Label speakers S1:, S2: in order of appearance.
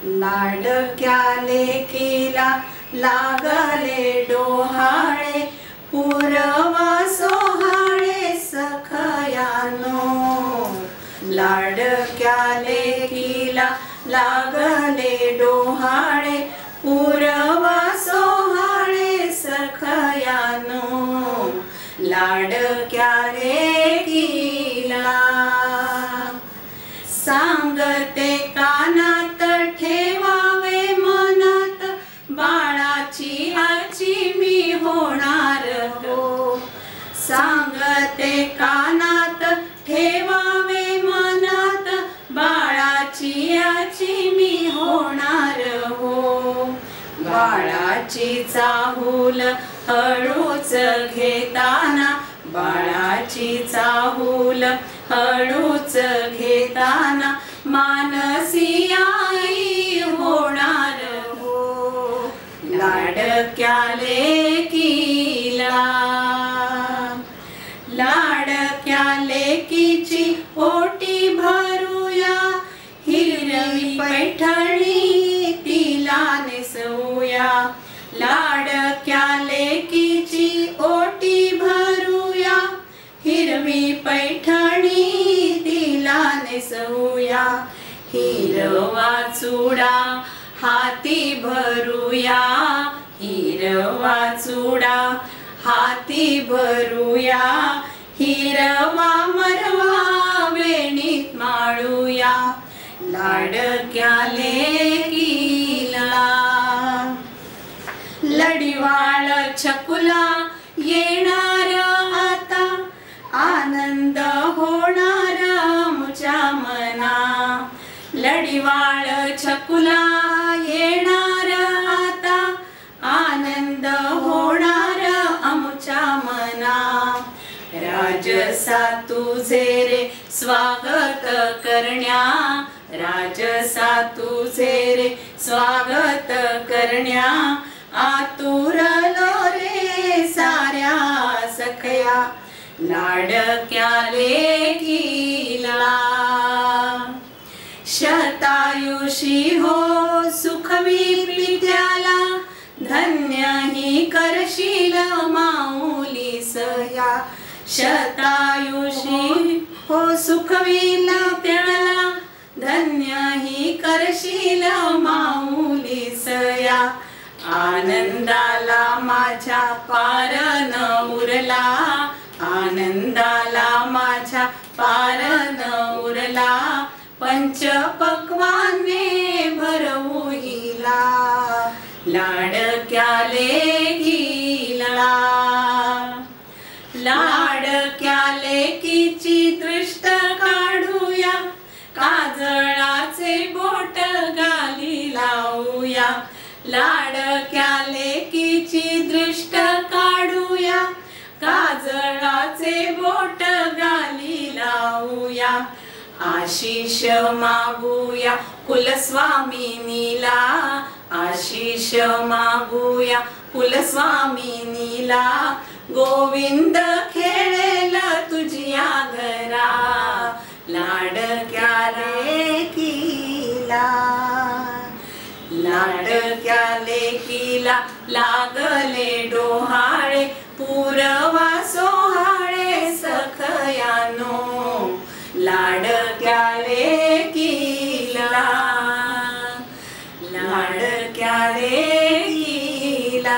S1: लाडक्या लेकीला लागले डोहाळे, पुरवा सोहाळे सखयानो। लाडक्या लेकीला लागले डोहाळे, पुरवा सोहाळे सखयानो। लाडक्या लेकीला सांगते कानात ठेवावे मनात, बाळाची आजी मी होणार हो। सांगते कानात ठेवावे मनात, बाळाची आजी मी होणार हो। बाळाची चाहूल हळूच घेताना, बाळाची चाहूल हळूच घेताना, मानसी आई होणार हो। लाडक्या लेकीला लाडक्या लेकीची ओटी भरूया, हिरवी पैठणी तिला नेसवूया। लाडक्या लेकीची ओटी भरूया, हिरवी पैठणी तिला नेसवूया। हिरवा चुडा हाती भरूया, हिरवा चुडा हाती भरूया। हिरवा मरवा वेणीत माळूया, लाडक्या लेकीला। लडिवाळ छकुला येणार आता, आनंद होणार आमच्या मना। लडिवाळ छकुला येणार आता, आनंद होणार आमच्या मना। राजसा तुझे रे स्वागत करण्या, राजसा तुझे रे स्वागत करण्या। आतुरलो रे साऱ्या सखया, लाडक्या लेकीला। शतायुषी हो सुखवी पित्याला, धन्य ही करशील माऊली सया। शतायुषी हो सुखवी पित्याला, धन्य ही करशील माऊली सया। आनंदाला माझ्या पार न उरला, आनंदाला माझ्या पार न उरला। पंचपक्वान्ने भरवू हिला, लाडक्या लेकीला। लाडक्या लेकीची दृष्ट काढूया, काजळाचे बोट गाली लावूया। लाडक्या लेकीची दृष्ट काढूया, काजळाचे बोट गाली लावूया। आशीष मागूया कुलस्वामिनीला, आशीष मागूया कुलस्वामिनीला। गोविंद खेळेल तुझ्या घरा, लाडक्या लेकीला। लाडक्या लेकीला लागले डोहाळे, पुरवा सोहाळे सखयानो। लाडक्या लेकीला, लाडक्या लेकीला।